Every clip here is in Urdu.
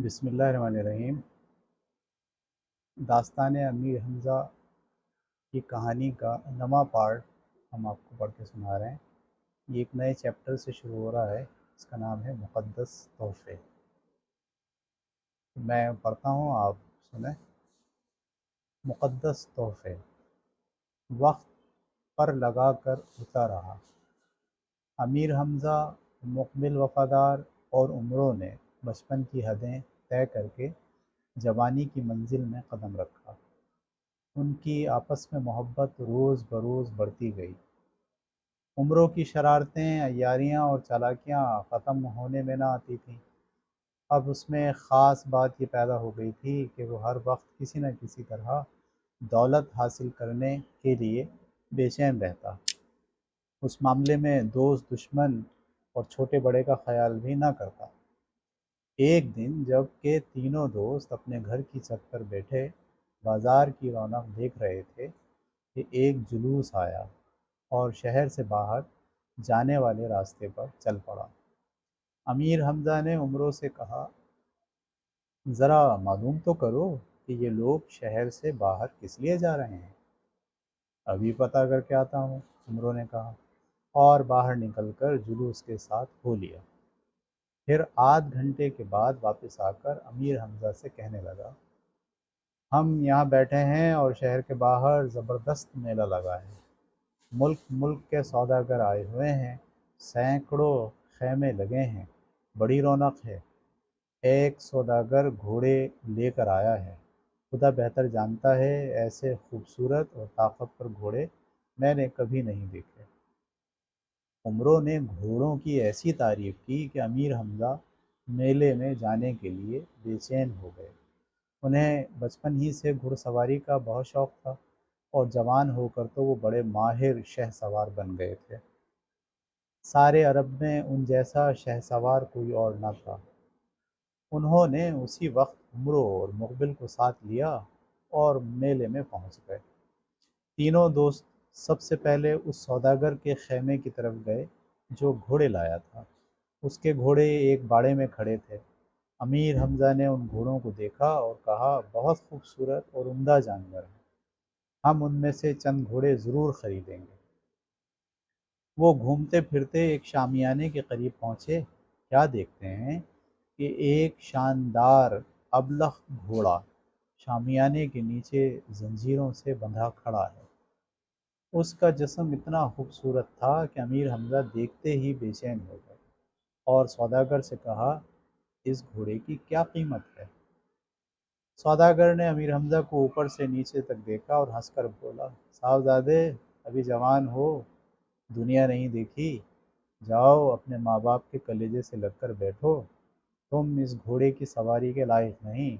بسم اللہ الرحمن الرحیم۔ داستان امیر حمزہ کی کہانی کا نواں پارٹ ہم آپ کو پڑھ کے سنا رہے ہیں۔ یہ ایک نئے چیپٹر سے شروع ہو رہا ہے، اس کا نام ہے مقدس تحفے۔ میں پڑھتا ہوں، آپ سنیں۔ مقدس تحفے۔ وقت پر لگا کر ہوتا رہا۔ امیر حمزہ، مقبل وفادار اور عمروں نے بچپن کی حدیں طے کر کے جوانی کی منزل میں قدم رکھا۔ ان کی آپس میں محبت روز بروز بڑھتی گئی۔ عمروں کی شرارتیں، عیاریاں اور چالاکیاں ختم ہونے میں نہ آتی تھیں۔ اب اس میں ایک خاص بات یہ پیدا ہو گئی تھی کہ وہ ہر وقت کسی نہ کسی طرح دولت حاصل کرنے کے لیے بے چین رہتا۔ اس معاملے میں دوست دشمن اور چھوٹے بڑے کا خیال بھی نہ کرتا۔ ایک دن جب کہ تینوں دوست اپنے گھر کی چھت پر بیٹھے بازار کی رونق دیکھ رہے تھے کہ ایک جلوس آیا اور شہر سے باہر جانے والے راستے پر چل پڑا۔ امیر حمزہ نے عمروں سے کہا، ذرا معلوم تو کرو کہ یہ لوگ شہر سے باہر کس لیے جا رہے ہیں۔ ابھی پتہ کر کے آتا ہوں، عمروں نے کہا، اور باہر نکل کر جلوس کے ساتھ ہو لیا۔ پھر آدھ گھنٹے کے بعد واپس آ کر امیر حمزہ سے کہنے لگا، ہم یہاں بیٹھے ہیں اور شہر کے باہر زبردست میلہ لگا ہے۔ ملک ملک کے سوداگر آئے ہوئے ہیں، سینکڑوں خیمے لگے ہیں، بڑی رونق ہے۔ ایک سوداگر گھوڑے لے کر آیا ہے، خدا بہتر جانتا ہے ایسے خوبصورت اور طاقتور گھوڑے میں نے کبھی نہیں دیکھے۔ عمروں نے گھوڑوں کی ایسی تعریف کی کہ امیر حمزہ میلے میں جانے کے لیے بے چین ہو گئے۔ انہیں بچپن ہی سے گھڑ سواری کا بہت شوق تھا اور جوان ہو کر تو وہ بڑے ماہر شہ سوار بن گئے تھے۔ سارے عرب میں ان جیسا شہ سوار کوئی اور نہ تھا۔ انہوں نے اسی وقت عمروں اور مقبل کو ساتھ لیا اور میلے میں پہنچ گئے۔ تینوں دوست سب سے پہلے اس سوداگر کے خیمے کی طرف گئے جو گھوڑے لایا تھا۔ اس کے گھوڑے ایک باڑے میں کھڑے تھے۔ امیر حمزہ نے ان گھوڑوں کو دیکھا اور کہا، بہت خوبصورت اور عمدہ جانور ہیں، ہم ان میں سے چند گھوڑے ضرور خریدیں گے۔ وہ گھومتے پھرتے ایک شامیانے کے قریب پہنچے۔ کیا دیکھتے ہیں کہ ایک شاندار ابلخ گھوڑا شامیانے کے نیچے زنجیروں سے بندھا کھڑا ہے۔ اس کا جسم اتنا خوبصورت تھا کہ امیر حمزہ دیکھتے ہی بے چین ہو گئے اور سوداگر سے کہا، اس گھوڑے کی کیا قیمت ہے؟ سوداگر نے امیر حمزہ کو اوپر سے نیچے تک دیکھا اور ہنس کر بولا، صاحبزادے، ابھی جوان ہو، دنیا نہیں دیکھی، جاؤ اپنے ماں باپ کے کلیجے سے لگ کر بیٹھو، تم اس گھوڑے کی سواری کے لائق نہیں۔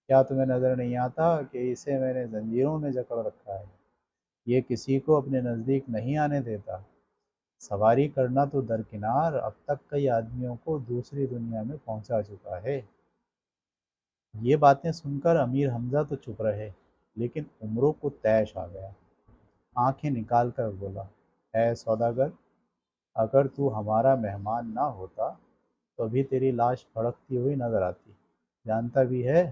کیا تمہیں نظر نہیں آتا کہ اسے میں نے زنجیروں میں جکڑ رکھا ہے؟ یہ کسی کو اپنے نزدیک نہیں آنے دیتا۔ سواری کرنا تو درکنار، اب تک کئی آدمیوں کو دوسری دنیا میں پہنچا چکا ہے۔ یہ باتیں سن کر امیر حمزہ تو چپ رہے، لیکن عمروں کو طیش آ گیا۔ آنکھیں نکال کر بولا، اے سوداگر، اگر تو ہمارا مہمان نہ ہوتا تو ابھی تیری لاش بھڑکتی ہوئی نظر آتی۔ جانتا بھی ہے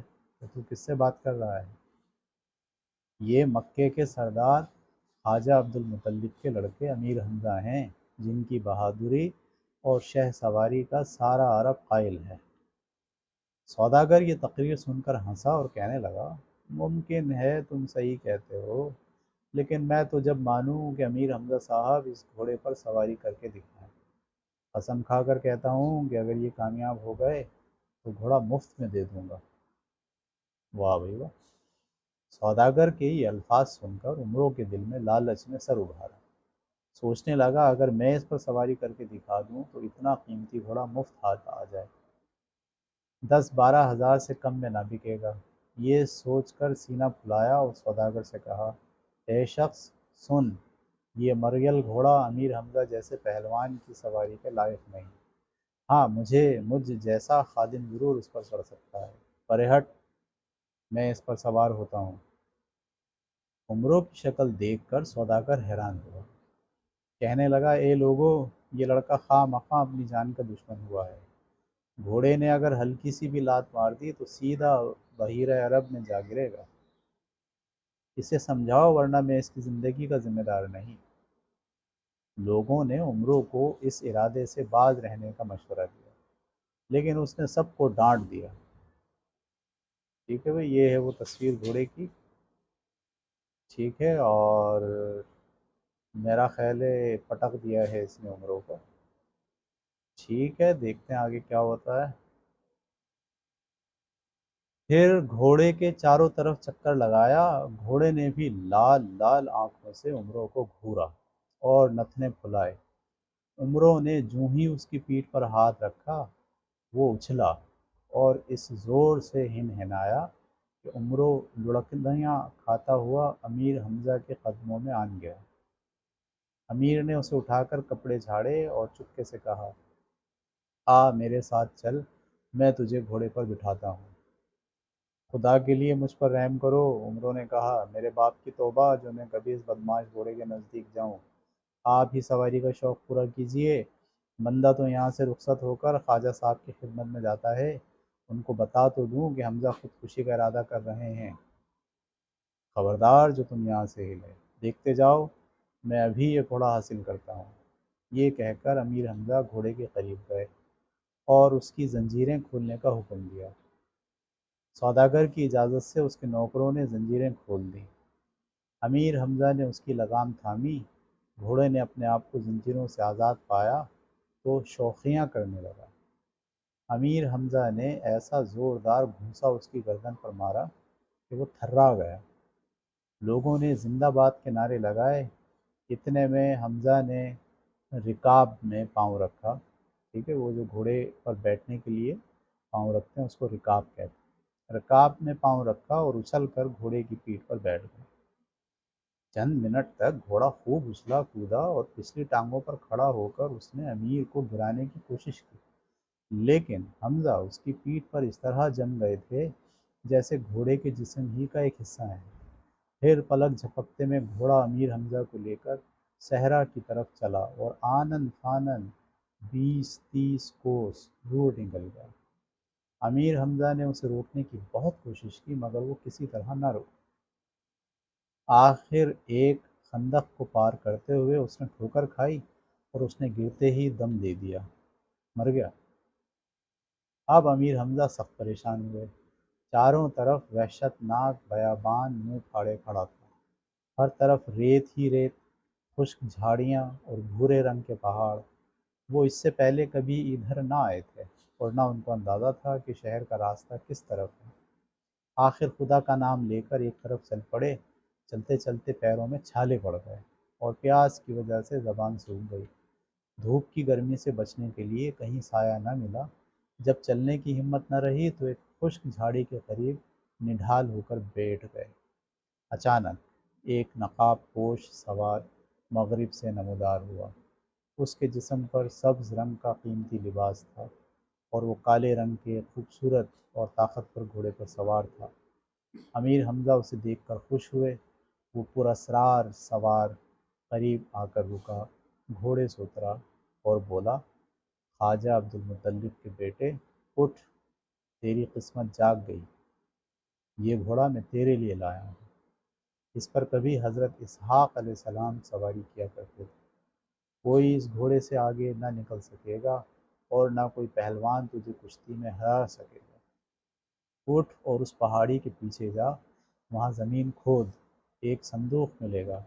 کہ تو کس سے بات کر رہا ہے؟ یہ مکے کے سردار خواجہ عبد المطلب کے لڑکے امیر حمزہ ہیں، جن کی بہادری اور شہ سواری کا سارا عرب قائل ہے۔ سوداگر یہ تقریر سن کر ہنسا اور کہنے لگا، ممکن ہے تم صحیح کہتے ہو، لیکن میں تو جب مانوں کہ امیر حمزہ صاحب اس گھوڑے پر سواری کر کے دکھائیں۔ قسم کھا کر کہتا ہوں کہ اگر یہ کامیاب ہو گئے تو گھوڑا مفت میں دے دوں گا۔ واہ بھائی واہ! سوداگر کے یہ الفاظ سن کر عمروں کے دل میں لالچ نے سر ابھارا۔ سوچنے لگا، اگر میں اس پر سواری کر کے دکھا دوں تو اتنا قیمتی گھوڑا مفت ہاتھ آ جائے، 10-12 ہزار سے کم میں نہ بکے گا۔ یہ سوچ کر سینہ پھلایا اور سوداگر سے کہا، اے شخص سن، یہ مرگل گھوڑا امیر حمزہ جیسے پہلوان کی سواری کے لائق نہیں۔ ہاں، مجھ جیسا خادم ضرور اس پر چڑھ سکتا ہے۔ پرے ہٹ، میں اس پر سوار ہوتا ہوں۔ عمروں کی شکل دیکھ کر سوداگر حیران ہوا۔ کہنے لگا، اے لوگو، یہ لڑکا خواہ مخواہ اپنی جان کا دشمن ہوا ہے۔ گھوڑے نے اگر ہلکی سی بھی لات مار دی تو سیدھا بحیرہ عرب میں جا گرے گا۔ اسے سمجھاؤ ورنہ میں اس کی زندگی کا ذمہ دار نہیں۔ لوگوں نے عمروں کو اس ارادے سے باز رہنے کا مشورہ دیا، لیکن اس نے سب کو ڈانٹ دیا۔ ٹھیک ہے بھائی، یہ ہے وہ تصویر گھوڑے کی۔ ٹھیک ہے، اور میرا خیال ہے پٹک دیا ہے اس نے عمروں کو۔ ٹھیک ہے، دیکھتے ہیں آگے کیا ہوتا ہے۔ پھر گھوڑے کے چاروں طرف چکر لگایا، گھوڑے نے بھی لال لال آنکھوں سے عمروں کو گھورا اور نتنے پھلائے۔ عمروں نے جوں ہی اس کی پیٹھ پر ہاتھ رکھا، وہ اچھلا اور اس زور سے ہنہنایا کہ عمروں لڑکیاں کھاتا ہوا امیر حمزہ کے قدموں میں آن گیا۔ امیر نے اسے اٹھا کر کپڑے جھاڑے اور چپکے سے کہا، آ میرے ساتھ چل، میں تجھے گھوڑے پر بٹھاتا ہوں۔ خدا کے لیے مجھ پر رحم کرو، عمروں نے کہا، میرے باپ کی توبہ جو میں کبھی اس بدماش گھوڑے کے نزدیک جاؤں۔ آپ ہی سواری کا شوق پورا کیجیے، بندہ تو یہاں سے رخصت ہو کر خواجہ صاحب کی خدمت میں جاتا ہے، ان کو بتا تو دوں کہ حمزہ خودکشی کا ارادہ کر رہے ہیں۔ خبردار جو تم یہاں سے ہلے، دیکھتے جاؤ، میں ابھی یہ گھوڑا حاصل کرتا ہوں۔ یہ کہہ کر امیر حمزہ گھوڑے کے قریب گئے اور اس کی زنجیریں کھولنے کا حکم دیا۔ سوداگر کی اجازت سے اس کے نوکروں نے زنجیریں کھول دیں۔ امیر حمزہ نے اس کی لگام تھامی، گھوڑے نے اپنے آپ کو زنجیروں سے آزاد پایا تو شوخیاں کرنے لگا۔ امیر حمزہ نے ایسا زوردار گھونسا اس کی گردن پر مارا کہ وہ تھرا گیا۔ لوگوں نے زندہ باد کے نعرے لگائے۔ اتنے میں حمزہ نے رکاب میں پاؤں رکھا۔ ٹھیک ہے، وہ جو گھوڑے پر بیٹھنے کے لیے پاؤں رکھتے ہیں اس کو رکاب کہتے ہیں۔ رکاب میں پاؤں رکھا اور اچھل کر گھوڑے کی پیٹھ پر بیٹھ گیا۔ چند منٹ تک گھوڑا خوب اچھلا کودا اور پچھلی ٹانگوں پر کھڑا ہو کر اس نے امیر کو گرانے کی کوشش کی، لیکن حمزہ اس کی پیٹھ پر اس طرح جم گئے تھے جیسے گھوڑے کے جسم ہی کا ایک حصہ ہے۔ پھر پلک جھپکتے میں گھوڑا امیر حمزہ کو لے کر صحرا کی طرف چلا اور آنن فانن 20-30 کوس دور نکل گیا۔ امیر حمزہ نے اسے روکنے کی بہت کوشش کی مگر وہ کسی طرح نہ رکا۔ آخر ایک خندق کو پار کرتے ہوئے اس نے ٹھوکر کھائی اور اس نے گرتے ہی دم دے دیا، مر گیا۔ اب امیر حمزہ سخت پریشان ہوئے۔ چاروں طرف وحشت ناک بیابان منہ پھاڑے کھڑا تھا، ہر طرف ریت ہی ریت، خشک جھاڑیاں اور بھورے رنگ کے پہاڑ۔ وہ اس سے پہلے کبھی ادھر نہ آئے تھے اور نہ ان کو اندازہ تھا کہ شہر کا راستہ کس طرف ہے۔ آخر خدا کا نام لے کر ایک طرف چل پڑے۔ چلتے چلتے پیروں میں چھالے پڑ گئے اور پیاس کی وجہ سے زبان سوکھ گئی۔ دھوپ کی گرمی سے بچنے کے لیے کہیں سایہ نہ ملا۔ جب چلنے کی ہمت نہ رہی تو ایک خشک جھاڑی کے قریب نڈھال ہو کر بیٹھ گئے۔ اچانک ایک نقاب پوش سوار مغرب سے نمودار ہوا۔ اس کے جسم پر سبز رنگ کا قیمتی لباس تھا اور وہ کالے رنگ کے خوبصورت اور طاقتور گھوڑے پر سوار تھا۔ امیر حمزہ اسے دیکھ کر خوش ہوئے۔ وہ پراسرار سوار قریب آ کر رکا، گھوڑے سے اترا اور بولا، خواجہ عبد المطلب کے بیٹے، اٹھ، تیری قسمت جاگ گئی، یہ گھوڑا میں تیرے لیے لایا ہوں۔ اس پر کبھی حضرت اسحاق علیہ السلام سواری کیا کرتے تھے۔ کوئی اس گھوڑے سے آگے نہ نکل سکے گا اور نہ کوئی پہلوان تجھے کشتی میں ہرا سکے گا۔ اٹھ اور اس پہاڑی کے پیچھے جا، وہاں زمین کھود، ایک صندوق ملے گا،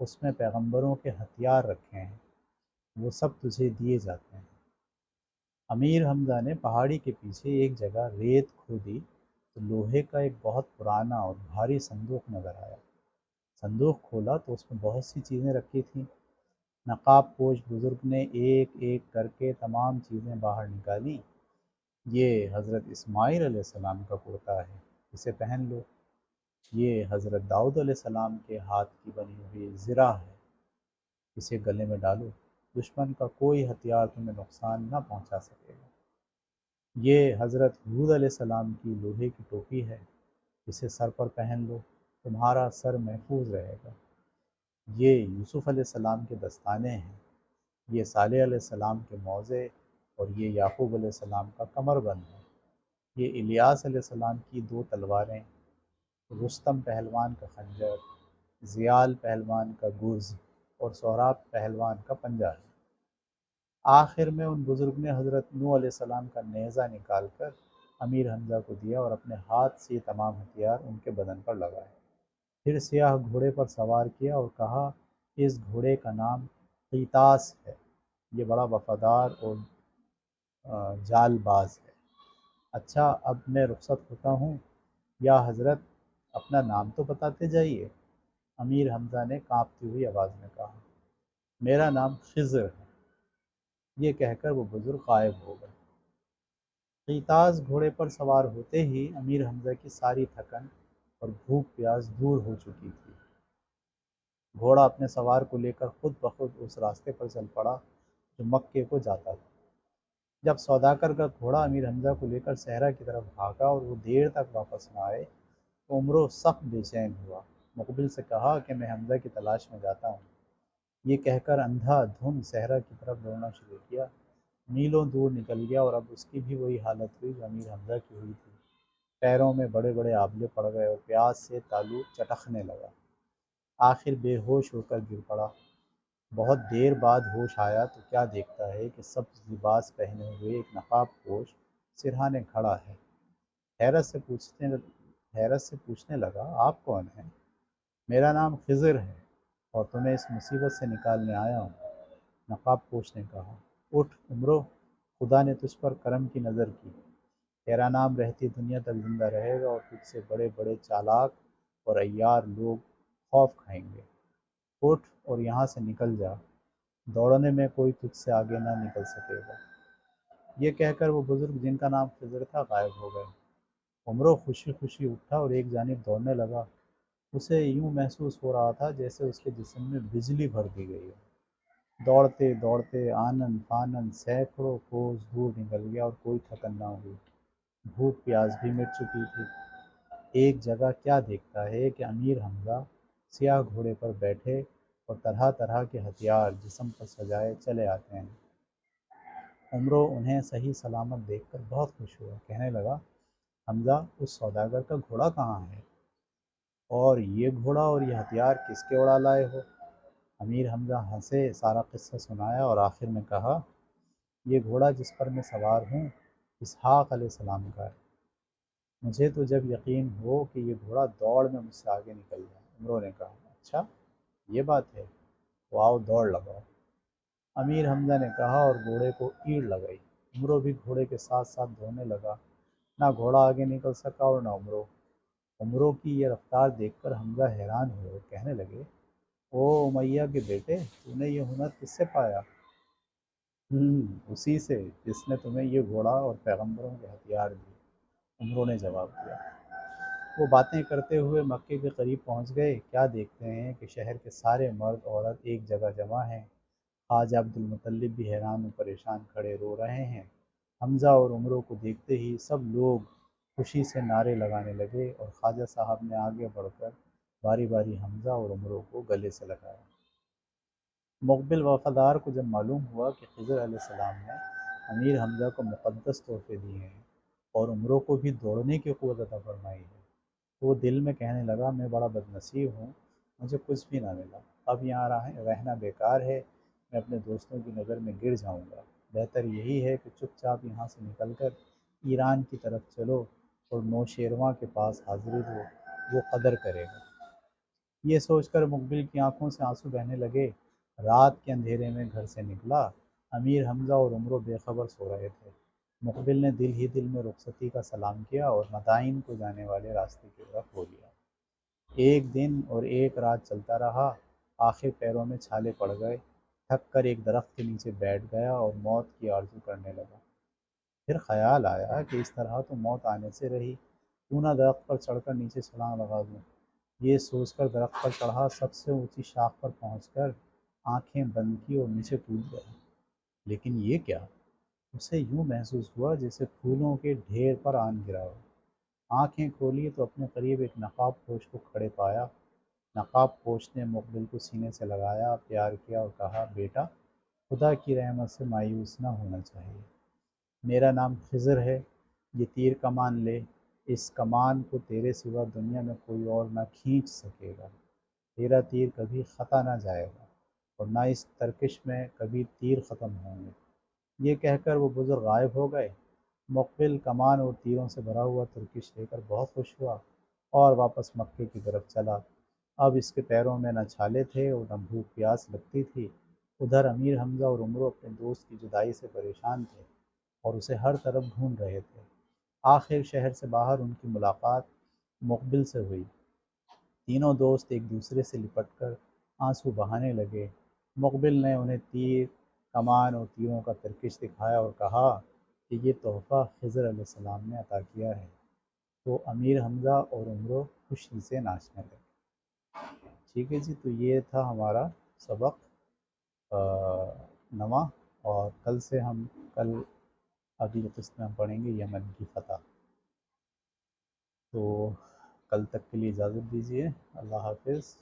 اس میں پیغمبروں کے ہتھیار رکھے ہیں، وہ سب تجھے دیے جاتے ہیں۔ امیر حمزہ نے پہاڑی کے پیچھے ایک جگہ ریت کھودی تو لوہے کا ایک بہت پرانا اور بھاری صندوق نظر آیا۔ صندوق کھولا تو اس میں بہت سی چیزیں رکھی تھیں۔ نقاب پوش بزرگ نے ایک ایک کر کے تمام چیزیں باہر نکالیں۔ یہ حضرت اسماعیل علیہ السلام کا کرتا ہے، اسے پہن لو۔ یہ حضرت داؤد علیہ السلام کے ہاتھ کی بنی ہوئی زرہ ہے، اسے گلے میں ڈالو، دشمن کا کوئی ہتھیار تمہیں نقصان نہ پہنچا سکے گا۔ یہ حضرت ہود علیہ السلام کی لوہے کی ٹوپی ہے، اسے سر پر پہن لو، تمہارا سر محفوظ رہے گا۔ یہ یوسف علیہ السلام کے دستانے ہیں، یہ صالح علیہ السلام کے موزے اور یہ یعقوب علیہ السلام کا کمر بند ہے، یہ الیاس علیہ السلام کی دو تلواریں، رستم پہلوان کا خنجر، زیال پہلوان کا گرز اور سہراب پہلوان کا پنجہ ہے۔ آخر میں ان بزرگ نے حضرت نوح علیہ السلام کا نیزہ نکال کر امیر حمزہ کو دیا اور اپنے ہاتھ سے یہ تمام ہتھیار ان کے بدن پر لگائے۔ پھر سیاہ گھوڑے پر سوار کیا اور کہا، اس گھوڑے کا نام قیطاس ہے، یہ بڑا وفادار اور جال باز ہے۔ اچھا اب میں رخصت ہوتا ہوں، یا حضرت اپنا نام تو بتاتے جائیے۔ امیر حمزہ نے کانپتی ہوئی آواز میں کہا، میرا نام خضر ہے۔ یہ کہہ کر وہ بزرگ غائب ہو گئے۔ قیطاس گھوڑے پر سوار ہوتے ہی امیر حمزہ کی ساری تھکن اور بھوک پیاس دور ہو چکی تھی۔ گھوڑا اپنے سوار کو لے کر خود بخود اس راستے پر چل پڑا جو مکے کو جاتا تھا۔ جب سوداگر کا گھوڑا امیر حمزہ کو لے کر صحرا کی طرف بھاگا اور وہ دیر تک واپس نہ آئے تو عمرو سخت بے چین ہوا۔ مقبل سے کہا کہ میں حمزہ کی تلاش میں جاتا ہوں۔ یہ کہہ کر اندھا دھند صحرا کی طرف دوڑنا شروع کیا، میلوں دور نکل گیا اور اب اس کی بھی وہی حالت ہوئی جو امیر حمزہ کی ہوئی تھی۔ پیروں میں بڑے بڑے آبلے پڑ گئے اور پیاس سے تالو چٹکنے لگا۔ آخر بے ہوش ہو کر گر پڑا۔ بہت دیر بعد ہوش آیا تو کیا دیکھتا ہے کہ سبز لباس پہنے ہوئے ایک نقاب پوش سرہانے کھڑا ہے۔ حیرت سے پوچھنے لگا، آپ کون ہیں؟ میرا نام خضر ہے اور تمہیں اس مصیبت سے نکالنے آیا ہوں۔ نقاب پوش نے کہا، اٹھ عمرو، خدا نے تجھ پر کرم کی نظر کی، تیرا نام رہتی دنیا تک زندہ رہے گا اور تجھ سے بڑے بڑے چالاک اور عیار لوگ خوف کھائیں گے۔ اٹھ اور یہاں سے نکل جا، دوڑنے میں کوئی تجھ سے آگے نہ نکل سکے گا۔ یہ کہہ کر وہ بزرگ جن کا نام خضر تھا غائب ہو گئے۔ عمرو خوشی خوشی اٹھا اور ایک جانب دوڑنے لگا۔ اسے یوں محسوس ہو رہا تھا جیسے اس کے جسم میں بجلی بھر دی گئی ہو۔ دوڑتے دوڑتے آنن فانن سینکڑوں کوس دور نکل گیا اور کوئی تھکن نہ ہوئی۔ بھوک پیاس بھی مٹ چکی تھی۔ ایک جگہ کیا دیکھتا ہے کہ امیر حمزہ سیاہ گھوڑے پر بیٹھے اور طرح طرح کے ہتھیار جسم پر سجائے چلے آتے ہیں۔ عمرو انہیں صحیح سلامت دیکھ کر بہت خوش ہوا، کہنے لگا، حمزہ اس سوداگر کا گھوڑا کہاں ہے؟ اور یہ گھوڑا اور یہ ہتھیار کس کے اڑا لائے ہو؟ امیر حمزہ ہنسے، سارا قصہ سنایا اور آخر میں کہا، یہ گھوڑا جس پر میں سوار ہوں اسحاق علیہ السلام کا ہے۔ مجھے تو جب یقین ہو کہ یہ گھوڑا دوڑ میں مجھ سے آگے نکل جائے۔ عمرو نے کہا، اچھا یہ بات ہے، تو آؤ دوڑ لگاؤ۔ امیر حمزہ نے کہا اور گھوڑے کو ایڑ لگائی۔ عمرو بھی گھوڑے کے ساتھ ساتھ دوڑنے لگا۔ نہ گھوڑا آگے نکل سکا اور نہ عمرو۔ عمرو کی یہ رفتار دیکھ کر حمزہ حیران ہوئے، کہنے لگے، او امیہ کے بیٹے، تو نے یہ ہنر کس سے پایا؟ اسی سے جس نے تمہیں یہ گھوڑا اور پیغمبروں کے ہتھیار دیے، عمرو نے جواب دیا۔ وہ باتیں کرتے ہوئے مکے کے قریب پہنچ گئے۔ کیا دیکھتے ہیں کہ شہر کے سارے مرد عورت ایک جگہ جمع ہیں۔ خواجہ عبد المطلب بھی حیران و پریشان کھڑے رو رہے ہیں۔ حمزہ اور عمرو کو دیکھتے ہی سب لوگ خوشی سے نعرے لگانے لگے اور خواجہ صاحب نے آگے بڑھ کر باری باری حمزہ اور عمرو کو گلے سے لگایا۔ مقبل وفادار کو جب معلوم ہوا کہ خضر علیہ السلام نے امیر حمزہ کو مقدس تحفے دیے ہیں اور عمرو کو بھی دوڑنے کی قوت عطا فرمائی ہے تو وہ دل میں کہنے لگا، میں بڑا بد نصیب ہوں، مجھے کچھ بھی نہ ملا، اب یہاں رہنا بیکار ہے، میں اپنے دوستوں کی نظر میں گر جاؤں گا، بہتر یہی ہے کہ چپ چاپ یہاں سے نکل کر ایران کی طرف چلو اور نوشیروان کے پاس حاضری دو، وہ قدر کرے گا۔ یہ سوچ کر مقبل کی آنکھوں سے آنسو بہنے لگے۔ رات کے اندھیرے میں گھر سے نکلا۔ امیر حمزہ اور عمرو بے خبر سو رہے تھے۔ مقبل نے دل ہی دل میں رخصتی کا سلام کیا اور مدائن کو جانے والے راستے کی طرف ہو لیا۔ ایک دن اور ایک رات چلتا رہا، آخر پیروں میں چھالے پڑ گئے، تھک کر ایک درخت کے نیچے بیٹھ گیا اور موت کی آرزو کرنے لگا۔ پھر خیال آیا کہ اس طرح تو موت آنے سے رہی، کیوں نہ درخت پر چڑھ کر نیچے چھلانگ لگا دوں۔ یہ سوچ کر درخت پر چڑھا، سب سے اونچی شاخ پر پہنچ کر آنکھیں بند کی اور نیچے کود گیا۔ لیکن یہ کیا؟ اسے یوں محسوس ہوا جیسے پھولوں کے ڈھیر پر آن گرا ہو۔ آنکھیں کھولی تو اپنے قریب ایک نقاب پوش کو کھڑے پایا۔ نقاب پوش نے مقبل کو سینے سے لگایا، پیار کیا اور کہا، بیٹا خدا کی رحمت سے مایوس نہ ہونا چاہیے، میرا نام خضر ہے، یہ تیر کمان لے، اس کمان کو تیرے سوا دنیا میں کوئی اور نہ کھینچ سکے گا، تیرا تیر کبھی خطا نہ جائے گا اور نہ اس ترکش میں کبھی تیر ختم ہوں گے۔ یہ کہہ کر وہ بزرگ غائب ہو گئے۔ مقبل کمان اور تیروں سے بھرا ہوا ترکش لے کر بہت خوش ہوا اور واپس مکے کی طرف چلا۔ اب اس کے پیروں میں نہ چھالے تھے اور نہ بھوک پیاس لگتی تھی۔ ادھر امیر حمزہ اور عمرو اپنے دوست کی جدائی سے پریشان تھے اور اسے ہر طرف ڈھونڈ رہے تھے۔ آخر شہر سے باہر ان کی ملاقات مقبل سے ہوئی۔ تینوں دوست ایک دوسرے سے لپٹ کر آنسو بہانے لگے۔ مقبل نے انہیں تیر کمان اور تیروں کا ترکش دکھایا اور کہا کہ یہ تحفہ خضر علیہ السلام نے عطا کیا ہے۔ تو امیر حمزہ اور عمرو خوشی سے ناچنے لگے۔ ٹھیک ہے جی، تو یہ تھا ہمارا سبق نواں، اور کل اگلی قسط میں ہم پڑھیں گے یمن کی فتح۔ تو کل تک کے لیے اجازت دیجیے، اللہ حافظ۔